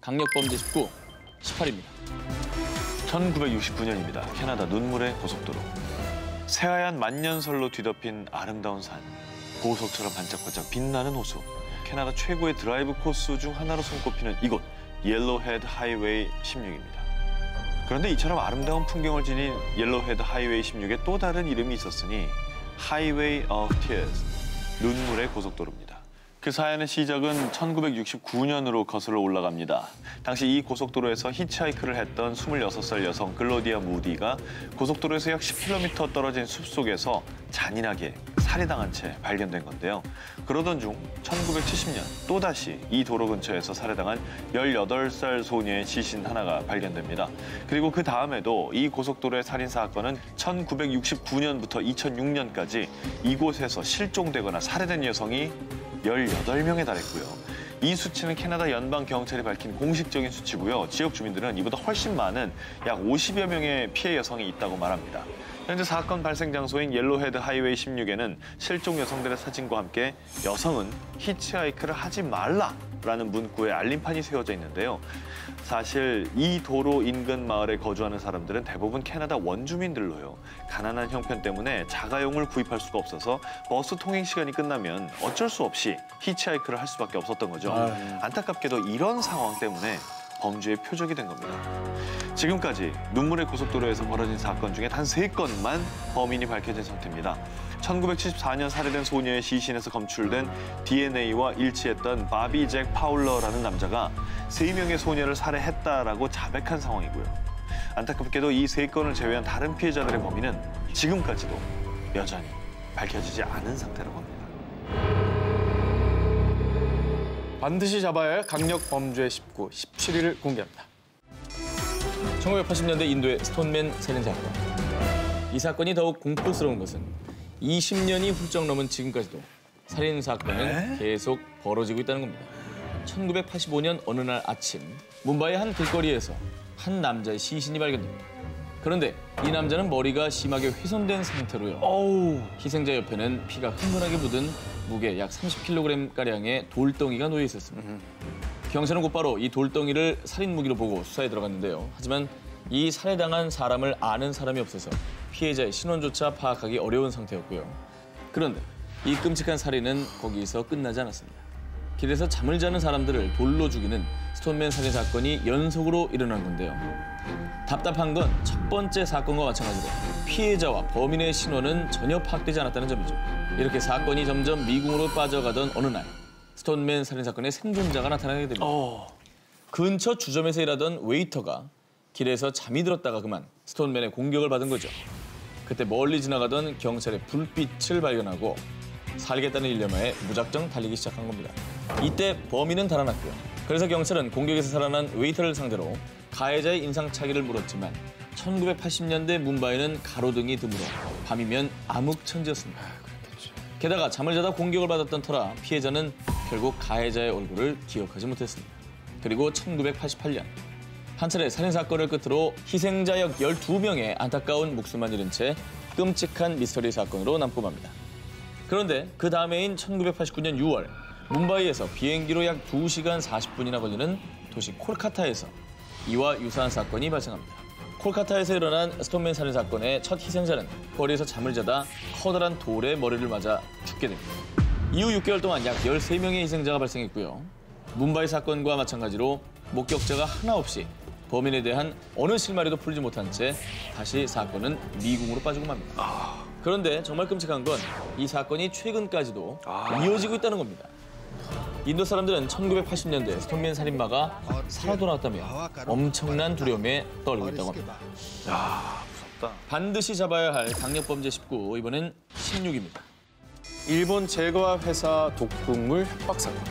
강력범죄 19, 18입니다. 1969년입니다. 캐나다 눈물의 고속도로. 새하얀 만년설로 뒤덮인 아름다운 산. 보석처럼 반짝반짝 빛나는 호수. 캐나다 최고의 드라이브 코스 중 하나로 손꼽히는 이곳, 옐로우헤드 하이웨이 16입니다. 그런데 이처럼 아름다운 풍경을 지닌 옐로우헤드 하이웨이 16에 또 다른 이름이 있었으니 하이웨이 오브 티어스, 눈물의 고속도로입니다. 그 사연의 시작은 1969년으로 거슬러 올라갑니다. 당시 이 고속도로에서 히치하이크를 했던 26살 여성 글로디아 무디가 고속도로에서 약 10km 떨어진 숲속에서 잔인하게 살해당한 채 발견된 건데요. 그러던 중 1970년 또다시 이 도로 근처에서 살해당한 18살 소녀의 시신 하나가 발견됩니다. 그리고 그 다음에도 이 고속도로의 살인 사건은 1969년부터 2006년까지 이곳에서 실종되거나 살해된 여성이 18명에 달했고요. 이 수치는 캐나다 연방경찰이 밝힌 공식적인 수치고요. 지역 주민들은 이보다 훨씬 많은 약 50여 명의 피해 여성이 있다고 말합니다. 현재 사건 발생 장소인 옐로우헤드 하이웨이 16에는 실종 여성들의 사진과 함께 여성은 히치하이크를 하지 말라라는 문구에 알림판이 세워져 있는데요. 사실 이 도로 인근 마을에 거주하는 사람들은 대부분 캐나다 원주민들로요. 가난한 형편 때문에 자가용을 구입할 수가 없어서 버스 통행 시간이 끝나면 어쩔 수 없이 히치하이크를 할 수밖에 없었던 거죠. 안타깝게도 이런 상황 때문에 범죄의 표적이 된 겁니다. 지금까지 눈물의 고속도로에서 벌어진 사건 중에 단 3건만 범인이 밝혀진 상태입니다. 1974년 살해된 소녀의 시신에서 검출된 DNA와 일치했던 바비 잭 파울러라는 남자가 3명의 소녀를 살해했다라고 자백한 상황이고요. 안타깝게도 이 3건을 제외한 다른 피해자들의 범인은 지금까지도 여전히 밝혀지지 않은 상태라고 합니다. 반드시 잡아야 할 강력 범죄 19, 17위를 공개합니다. 1980년대 인도의 스톤맨 살인 사건. 이 사건이 더욱 공포스러운 것은 20년이 훌쩍 넘은 지금까지도 살인 사건은 계속 벌어지고 있다는 겁니다. 1985년 어느 날 아침, 뭄바이의 한 길거리에서 한 남자의 시신이 발견됩니다. 그런데 이 남자는 머리가 심하게 훼손된 상태로요. 희생자 옆에는 피가 흥건하게 묻은 무게 약 30kg가량의 돌덩이가 놓여 있었습니다. 경찰은 곧바로 이 돌덩이를 살인 무기로 보고 수사에 들어갔는데요. 하지만 이 살해당한 사람을 아는 사람이 없어서 피해자의 신원조차 파악하기 어려운 상태였고요. 그런데 이 끔찍한 살인은 거기서 끝나지 않았습니다. 길에서 잠을 자는 사람들을 돌로 죽이는 스톤맨 살인 사건이 연속으로 일어난 건데요. 답답한 건 첫 번째 사건과 마찬가지로 피해자와 범인의 신원은 전혀 파악되지 않았다는 점이죠. 이렇게 사건이 점점 미궁으로 빠져가던 어느 날 스톤맨 살인 사건의 생존자가 나타나게 됩니다. 근처 주점에서 일하던 웨이터가 길에서 잠이 들었다가 그만 스톤맨의 공격을 받은 거죠. 그때 멀리 지나가던 경찰의 불빛을 발견하고 살겠다는 일념하에 무작정 달리기 시작한 겁니다. 이때 범인은 달아났고요. 그래서 경찰은 공격에서 살아난 웨이터를 상대로 가해자의 인상착의를 물었지만 1980년대 뭄바이는 가로등이 드물어 밤이면 암흑천지였습니다. 게다가 잠을 자다 공격을 받았던 터라 피해자는 결국 가해자의 얼굴을 기억하지 못했습니다. 그리고 1988년 한 차례 살인사건을 끝으로 희생자 역 12명의 안타까운 목숨만 잃은 채 끔찍한 미스터리 사건으로 남고 맙니다. 그런데 그 다음 해인 1989년 6월 뭄바이에서 비행기로 약 2시간 40분이나 걸리는 도시 콜카타에서 이와 유사한 사건이 발생합니다. 콜카타에서 일어난 스톤맨 살인 사건의 첫 희생자는 거리에서 잠을 자다 커다란 돌에 머리를 맞아 죽게 됩니다. 이후 6개월 동안 약 13명의 희생자가 발생했고요. 뭄바이 사건과 마찬가지로 목격자가 하나 없이 범인에 대한 어느 실마리도 풀지 못한 채 다시 사건은 미궁으로 빠지고 맙니다. 그런데 정말 끔찍한 건 이 사건이 최근까지도 이어지고 있다는 겁니다. 인도 사람들은 1980년대 스톤맨 살인마가 살아돌아왔다며 엄청난 두려움에 떨고 있다고 합니다. 무섭다. 반드시 잡아야 할 강력범죄 19, 이번엔 16입니다. 일본 제과 회사 독극물 협박 사건.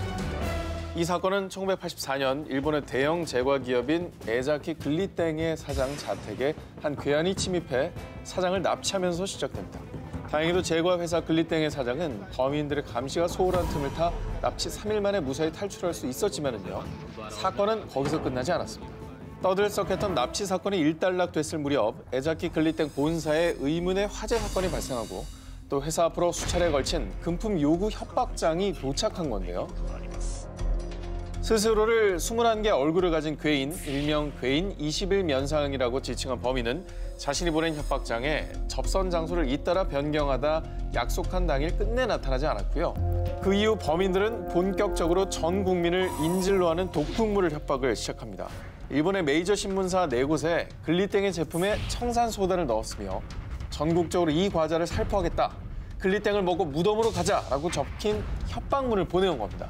이 사건은 1984년 일본의 대형 제과 기업인 에자키 글리땡의 사장 자택에 한 괴한이 침입해 사장을 납치하면서 시작됩니다. 다행히도 제과 회사 글리땡의 사장은 범인들의 감시가 소홀한 틈을 타 납치 3일 만에 무사히 탈출할 수 있었지만은요. 사건은 거기서 끝나지 않았습니다. 떠들썩했던 납치 사건이 일단락됐을 무렵 에자키 글리땡 본사에 의문의 화재 사건이 발생하고 또 회사 앞으로 수차례 걸친 금품 요구 협박장이 도착한 건데요. 스스로를 21개 얼굴을 가진 괴인, 일명 괴인 21면상이라고 지칭한 범인은 자신이 보낸 협박장에 접선 장소를 잇따라 변경하다 약속한 당일 끝내 나타나지 않았고요. 그 이후 범인들은 본격적으로 전 국민을 인질로 하는 독극물을 협박을 시작합니다. 일본의 메이저 신문사 4곳에 글리땡의 제품에 청산소다를 넣었으며 전국적으로 이 과자를 살포하겠다, 글리땡을 먹고 무덤으로 가자라고 적힌 협박문을 보내온 겁니다.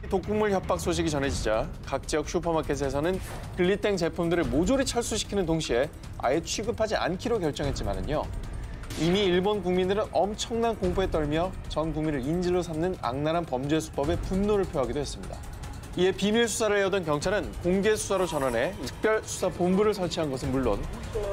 독극물 협박 소식이 전해지자 각 지역 슈퍼마켓에서는 글리땡 제품들을 모조리 철수시키는 동시에 아예 취급하지 않기로 결정했지만은요. 이미 일본 국민들은 엄청난 공포에 떨며 전 국민을 인질로 삼는 악랄한 범죄 수법에 분노를 표하기도 했습니다. 이에 비밀 수사를 해오던 경찰은 공개 수사로 전환해 특별수사본부를 설치한 것은 물론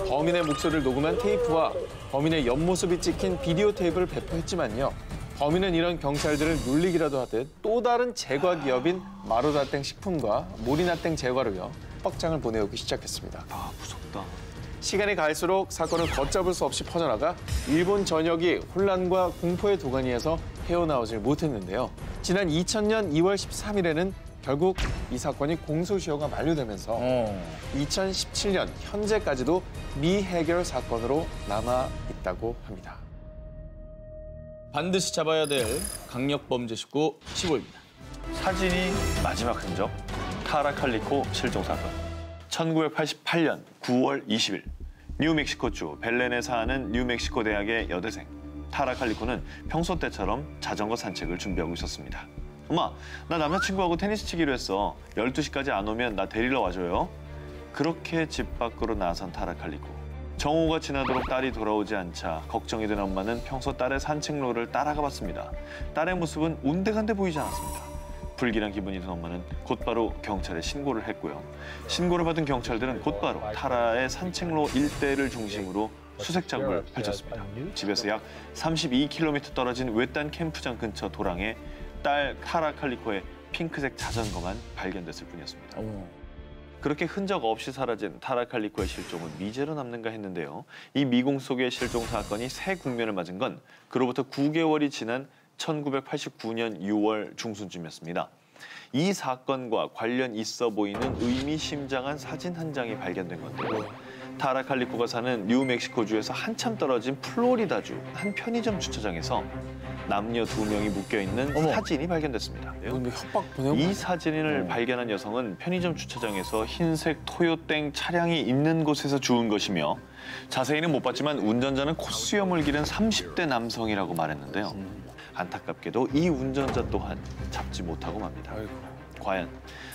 범인의 목소리를 녹음한 테이프와 범인의 옆모습이 찍힌 비디오 테이프를 배포했지만요. 범인은 이런 경찰들을 놀리기라도 하듯 또 다른 제과 기업인 마루다땡 식품과 모리나땡 제과로요. 협박장을 보내오기 시작했습니다. 아, 무섭다. 시간이 갈수록 사건은 걷잡을 수 없이 퍼져나가 일본 전역이 혼란과 공포의 도가니에서 헤어나오질 못했는데요. 지난 2000년 2월 13일에는 결국 이 사건이 공소시효가 만료되면서 2017년 현재까지도 미해결 사건으로 남아있다고 합니다. 반드시 잡아야 될 강력범죄 식구 15입니다. 사진이 마지막 흔적, 타라 칼리코 실종 사건. 1988년 9월 20일 뉴멕시코주 벨렌에 사는 뉴멕시코 대학의 여대생 타라 칼리코는 평소 때처럼 자전거 산책을 준비하고 있었습니다. 엄마, 나 남자친구하고 테니스 치기로 했어. 12시까지 안 오면 나 데리러 와줘요. 그렇게 집 밖으로 나선 타라 칼리코. 정오가 지나도록 딸이 돌아오지 않자 걱정이 된 엄마는 평소 딸의 산책로를 따라가 봤습니다. 딸의 모습은 온데간데 보이지 않았습니다. 불길한 기분이 든 엄마는 곧바로 경찰에 신고를 했고요. 신고를 받은 경찰들은 곧바로 타라의 산책로 일대를 중심으로 수색 작업을 펼쳤습니다. 집에서 약 32km 떨어진 외딴 캠프장 근처 도랑에 딸 타라 칼리코의 핑크색 자전거만 발견됐을 뿐이었습니다. 그렇게 흔적 없이 사라진 타라 칼리코의 실종은 미제로 남는가 했는데요. 이 미공 속의 실종 사건이 새 국면을 맞은 건 그로부터 9개월이 지난 1989년 6월 중순쯤이었습니다. 이 사건과 관련 있어 보이는 의미심장한 사진 한 장이 발견된 건데요. 타라 칼리코가 사는 뉴멕시코주에서 한참 떨어진 플로리다주 한 편의점 주차장에서 남녀 2명이 묶여있는 사진이 발견됐습니다. 협박 보내고 이 사진을 발견한 여성은 편의점 주차장에서 흰색 토요땡 차량이 있는 곳에서 주운 것이며 자세히는 못 봤지만 운전자는 콧수염을 기른 30대 남성이라고 말했는데요. 안타깝게도 이 운전자 또한 잡지 못하고 맙니다. 과연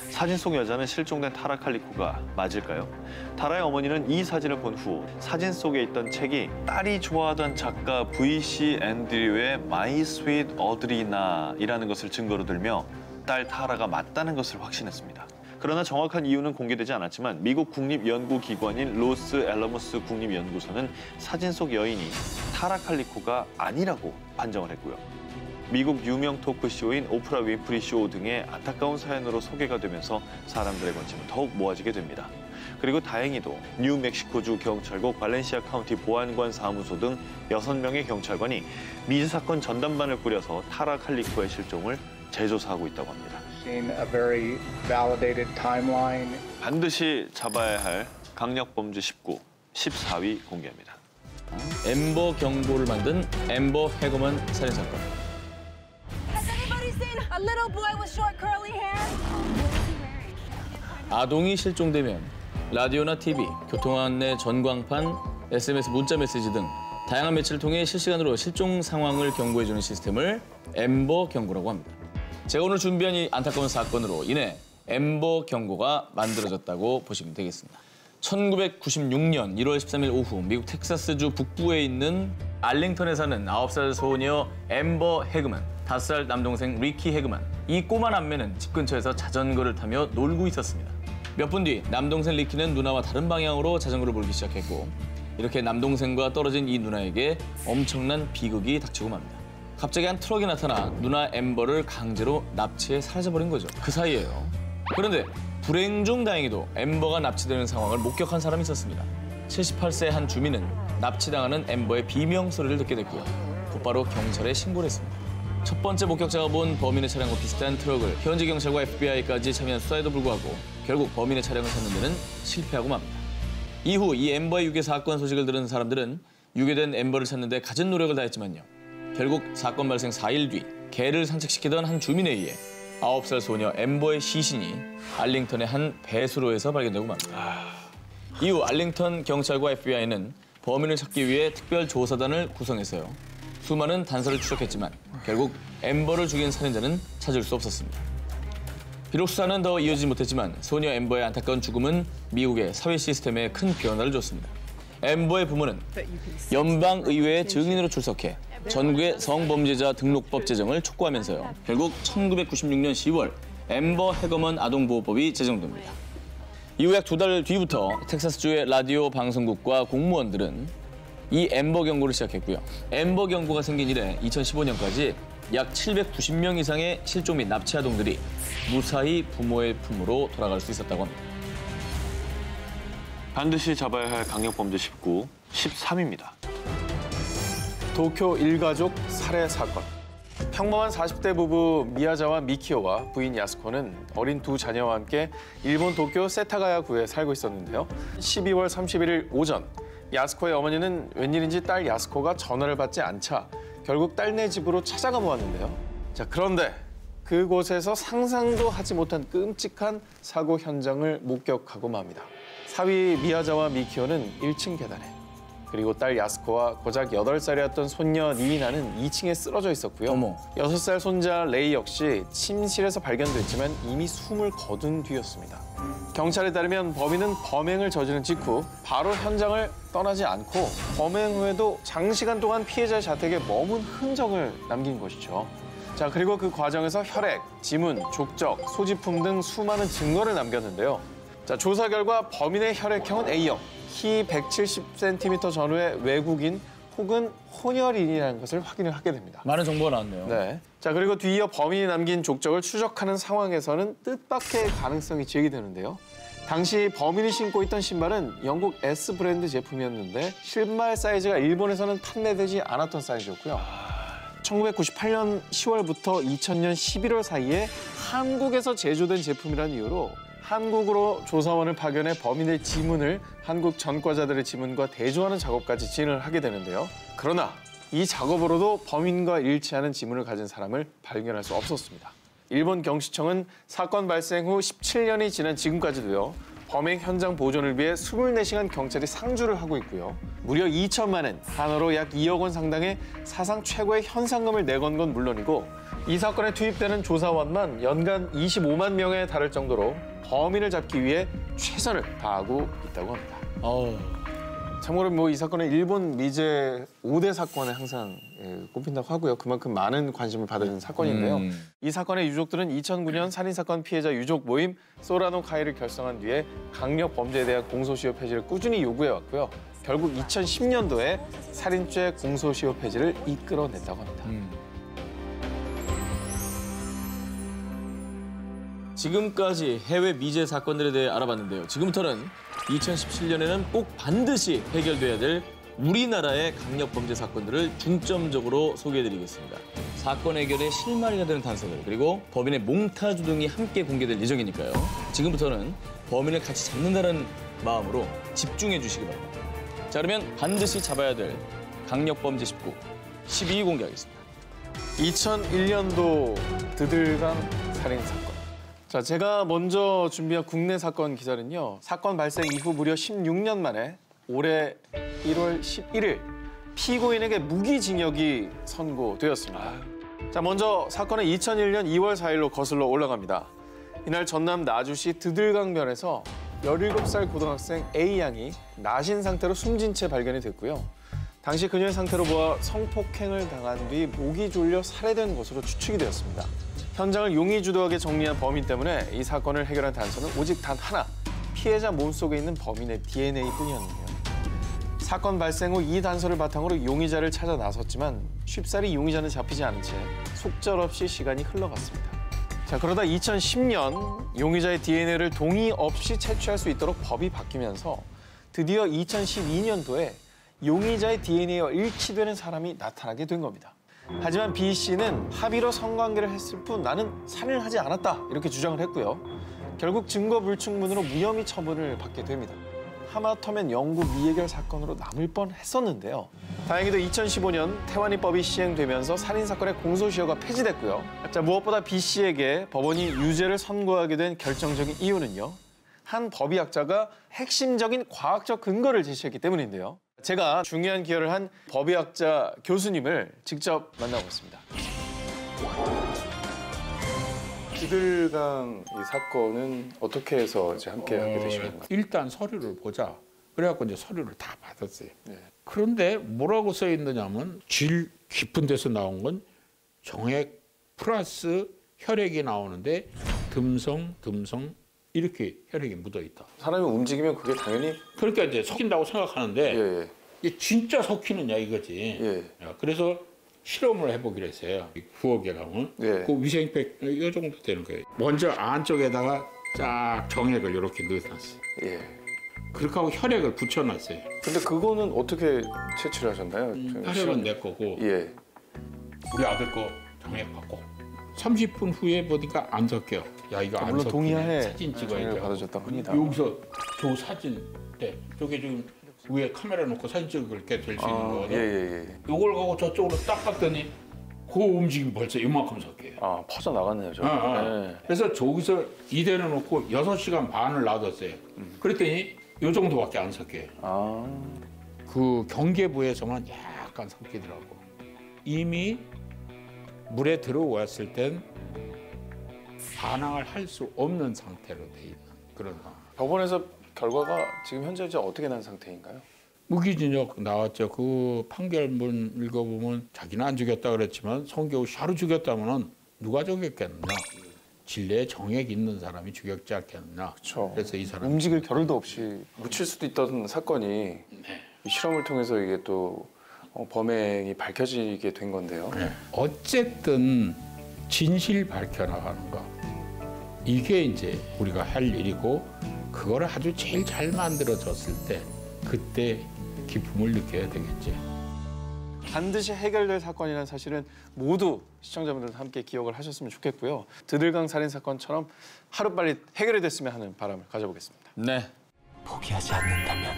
사진 속 여자는 실종된 타라 칼리코가 맞을까요? 타라의 어머니는 이 사진을 본 후 사진 속에 있던 책이 딸이 좋아하던 작가 V.C. 앤드류의 My Sweet Audrina이라는 것을 증거로 들며 딸 타라가 맞다는 것을 확신했습니다. 그러나 정확한 이유는 공개되지 않았지만 미국 국립연구기관인 로스 앨러머스 국립연구소는 사진 속 여인이 타라 칼리코가 아니라고 판정을 했고요. 미국 유명 토크쇼인 오프라 윈프리 쇼 등의 안타까운 사연으로 소개가 되면서 사람들의 관심은 더욱 모아지게 됩니다. 그리고 다행히도 뉴멕시코주 경찰국 발렌시아 카운티 보안관 사무소 등 6명의 경찰관이 미제 사건 전담반을 꾸려서 타라 칼리코의 실종을 재조사하고 있다고 합니다. 반드시 잡아야 할 강력범죄 19, 14위 공개합니다. 엠버 경보를 만든 엠버 해거먼 살인사건. A little boy with short curly hair. 아동이 실종되면 라디오나 TV, 교통안내 전광판, SMS 문자 메시지 등 다양한 매체를 통해 실시간으로 실종 상황을 경고해주는 시스템을 엠버 경고라고 합니다. 제가 오늘 준비한 이 안타까운 사건으로 인해 엠버 경고가 만들어졌다고 보시면 되겠습니다. 1996년 1월 13일 오후 미국 텍사스주 북부에 있는 알링턴에 사는 9살 소녀 엠버 해그만, 5살 남동생 리키 해그만. 이 꼬마 남매는 집 근처에서 자전거를 타며 놀고 있었습니다. 몇 분 뒤 남동생 리키는 누나와 다른 방향으로 자전거를 몰기 시작했고 이렇게 남동생과 떨어진 이 누나에게 엄청난 비극이 닥치고 맙니다. 갑자기 한 트럭이 나타나 누나 엠버를 강제로 납치해 사라져버린 거죠. 그 사이에요. 그런데 불행 중 다행히도 엠버가 납치되는 상황을 목격한 사람이 있었습니다. 78세 한 주민은 납치당하는 엠버의 비명 소리를 듣게 됐고요. 곧바로 경찰에 신고를 했습니다. 첫 번째 목격자가 본 범인의 차량과 비슷한 트럭을 현지 경찰과 FBI까지 참여한 수사에도 불구하고 결국 범인의 차량을 찾는 데는 실패하고 맙니다. 이후 이 엠버의 유괴 사건 소식을 들은 사람들은 유괴된 엠버를 찾는 데 갖은 노력을 다했지만요. 결국 사건 발생 4일 뒤 개를 산책시키던 한 주민에 의해 9살 소녀 엠버의 시신이 알링턴의 한 배수로에서 발견되고 맙니다. 이후 알링턴 경찰과 FBI는 범인을 찾기 위해 특별 조사단을 구성했어요. 수많은 단서를 추적했지만 결국 엠버를 죽인 살인자는 찾을 수 없었습니다. 비록 수사는 더 이어지지 못했지만 소녀 엠버의 안타까운 죽음은 미국의 사회 시스템에 큰 변화를 줬습니다. 엠버의 부모는 연방의회의 증인으로 출석해 전국의 성범죄자 등록법 제정을 촉구하면서요. 결국 1996년 10월 엠버 해거먼 아동보호법이 제정됩니다. 이후 약 2달 뒤부터 텍사스주의 라디오 방송국과 공무원들은 이 엠버 경고를 시작했고요. 엠버 경고가 생긴 이래 2015년까지 약 790명 이상의 실종 및 납치 아동들이 무사히 부모의 품으로 돌아갈 수 있었다고 합니다. 반드시 잡아야 할 강력범죄 19, 13입니다. 도쿄 일가족 살해 사건. 평범한 40대 부부 미야자와 미키오와 부인 야스코는 어린 두 자녀와 함께 일본 도쿄 세타가야구에 살고 있었는데요. 12월 31일 오전 야스코의 어머니는 웬일인지 딸 야스코가 전화를 받지 않자 결국 딸네 집으로 찾아가 보았는데요. 자, 그런데 그곳에서 상상도 하지 못한 끔찍한 사고 현장을 목격하고 맙니다. 사위 미야자와 미키오는 1층 계단에, 그리고 딸 야스코와 고작 8살이었던 손녀 니이나는 2층에 쓰러져 있었고요. 어머. 6살 손자 레이 역시 침실에서 발견됐지만 이미 숨을 거둔 뒤였습니다. 경찰에 따르면 범인은 범행을 저지른 직후 바로 현장을 떠나지 않고 범행 후에도 장시간 동안 피해자의 자택에 머문 흔적을 남긴 것이죠. 자, 그리고 그 과정에서 혈액, 지문, 족적, 소지품 등 수많은 증거를 남겼는데요. 자, 조사 결과 범인의 혈액형은 A형, 키 170cm 전후의 외국인 혹은 혼혈인이라는 것을 확인을 하게 됩니다. 많은 정보가 나왔네요. 네. 자, 그리고 뒤이어 범인이 남긴 족적을 추적하는 상황에서는 뜻밖의 가능성이 제기되는데요. 당시 범인이 신고 있던 신발은 영국 S 브랜드 제품이었는데 신발 사이즈가 일본에서는 판매되지 않았던 사이즈였고요. 1998년 10월부터 2000년 11월 사이에 한국에서 제조된 제품이라는 이유로 한국으로 조사원을 파견해 범인의 지문을 한국 전과자들의 지문과 대조하는 작업까지 진행을 하게 되는데요. 그러나 이 작업으로도 범인과 일치하는 지문을 가진 사람을 발견할 수 없었습니다. 일본 경시청은 사건 발생 후 17년이 지난 지금까지도요. 범행 현장 보존을 위해 24시간 경찰이 상주를 하고 있고요. 무려 2천만 엔, 한화로 약 2억 원 상당의 사상 최고의 현상금을 내건 건 물론이고 이 사건에 투입되는 조사원만 연간 25만 명에 달할 정도로 범인을 잡기 위해 최선을 다하고 있다고 합니다. 참고로 이 사건은 일본 미제 5대 사건에 항상 꼽힌다고 하고요. 그만큼 많은 관심을 받은 사건인데요. 이 사건의 유족들은 2009년 살인사건 피해자 유족 모임 소라노 카이를 결성한 뒤에 강력 범죄에 대한 공소시효 폐지를 꾸준히 요구해왔고요. 결국 2010년도에 살인죄 공소시효 폐지를 이끌어냈다고 합니다. 지금까지 해외 미제 사건들에 대해 알아봤는데요. 지금부터는 2017년에는 꼭 반드시 해결돼야 될 우리나라의 강력범죄 사건들을 중점적으로 소개해드리겠습니다. 사건 해결의 실마리가 되는 단서들, 그리고 범인의 몽타주 등이 함께 공개될 예정이니까요. 지금부터는 범인을 같이 잡는다는 마음으로 집중해 주시기 바랍니다. 자, 그러면 반드시 잡아야 될 강력범죄 19, 12위 공개하겠습니다. 2001년도 드들강 살인사건. 자, 제가 먼저 준비한 국내 사건 기사는요. 사건 발생 이후 무려 16년 만에 올해 1월 11일 피고인에게 무기징역이 선고되었습니다. 자, 먼저 사건은 2001년 2월 4일로 거슬러 올라갑니다. 이날 전남 나주시 드들강변에서 17살 고등학생 A양이 나신 상태로 숨진 채 발견이 됐고요. 당시 그녀의 상태로 보아 성폭행을 당한 뒤 목이 졸려 살해된 것으로 추측이 되었습니다. 현장을 용의주도하게 정리한 범인 때문에 이 사건을 해결한 단서는 오직 단 하나, 피해자 몸속에 있는 범인의 DNA뿐이었는데요. 사건 발생 후 이 단서를 바탕으로 용의자를 찾아 나섰지만 쉽사리 용의자는 잡히지 않은 채 속절없이 시간이 흘러갔습니다. 자, 그러다 2010년 용의자의 DNA를 동의 없이 채취할 수 있도록 법이 바뀌면서 드디어 2012년도에 용의자의 DNA와 일치되는 사람이 나타나게 된 겁니다. 하지만 B 씨는 합의로 성관계를 했을 뿐 나는 살인을 하지 않았다 이렇게 주장을 했고요. 결국 증거 불충분으로 무혐의 처분을 받게 됩니다. 하마터면 영구 미해결 사건으로 남을 뻔했었는데요. 다행히도 2015년 태완이법이 시행되면서 살인사건의 공소시효가 폐지됐고요. 자, 무엇보다 B 씨에게 법원이 유죄를 선고하게 된 결정적인 이유는요. 한 법의학자가 핵심적인 과학적 근거를 제시했기 때문인데요. 제가 중요한 기여를 한 법의학자 교수님을 직접 만나보겠습니다. 기들강 이 사건은 어떻게 해서 이제 함께 하게 되신 건가요? 일단 서류를 보자. 그래갖고 이제 서류를 다 받았어요. 네. 그런데 뭐라고 써 있느냐면 질 깊은 데서 나온 건 정액 플러스 혈액이 나오는데 듬성 이렇게 혈액이 묻어 있다. 사람이 움직이면 그게 당연히 그러니까 이제 섞인다고 생각하는데 예. 이게 진짜 섞이느냐 이거지. 예. 야, 그래서 실험을 해보기로 했어요. 9억 개랑은. 예. 그 위생팩 이 정도 되는 거예요. 먼저 안쪽에다가 쫙 정액을 이렇게 넣어놨어요. 예. 그렇게 하고 혈액을 붙여놨어요. 근데 그거는 어떻게 채취를 하셨나요? 혈액은 내 거고 예. 우리 아들 거 정액 받고 30분 후에 보니까 안 섞여. 야 이거 안 물론 섞이네. 동의하에 사진 찍어야 정액을 돼. 받아줬다고 합니다. 여기서 저 사진 때 저게 지금 위에 카메라 놓고 사진 찍을 게 될 수 있는 거거든. 예. 이걸 가고 저쪽으로 딱 봤더니 그 움직임 벌써 이만큼 섞여요. 아, 퍼져 나갔네요, 저. 예. 그래서 저기서 이대로 놓고 6시간 반을 놔뒀어요. 그랬더니 이 정도밖에 안 섞여요. 아. 그 경계부에서만 약간 섞이더라고. 이미 물에 들어왔을 땐 반항을 할 수 없는 상태로 돼 있는 그런 상황. 법원에서 결과가 지금 현재 이제 어떻게 난 상태인가요? 무기징역 나왔죠. 그 판결문 읽어보면 자기는 안 죽였다 그랬지만 성경우 씨하루 죽였다면은 누가 죽였겠나? 진례에 정액 있는 사람이 죽였지 않겠나? 그렇죠. 그래서 이 사람 움직일 겨를도 없이 묻힐 수도 있던 사건이 이 실험을 통해서 이게 또 범행이 밝혀지게 된 건데요. 어쨌든 진실 밝혀나가는 거 이게 이제 우리가 할 일이고 그거를 아주 제일 잘 만들어졌을 때 그때 기쁨을 느껴야 되겠지. 반드시 해결될 사건이라는 사실은 모두 시청자분들도 함께 기억을 하셨으면 좋겠고요. 드들강 살인 사건처럼 하루빨리 해결이 됐으면 하는 바람을 가져보겠습니다. 네. 포기하지 않는다면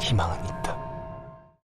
희망은 있다.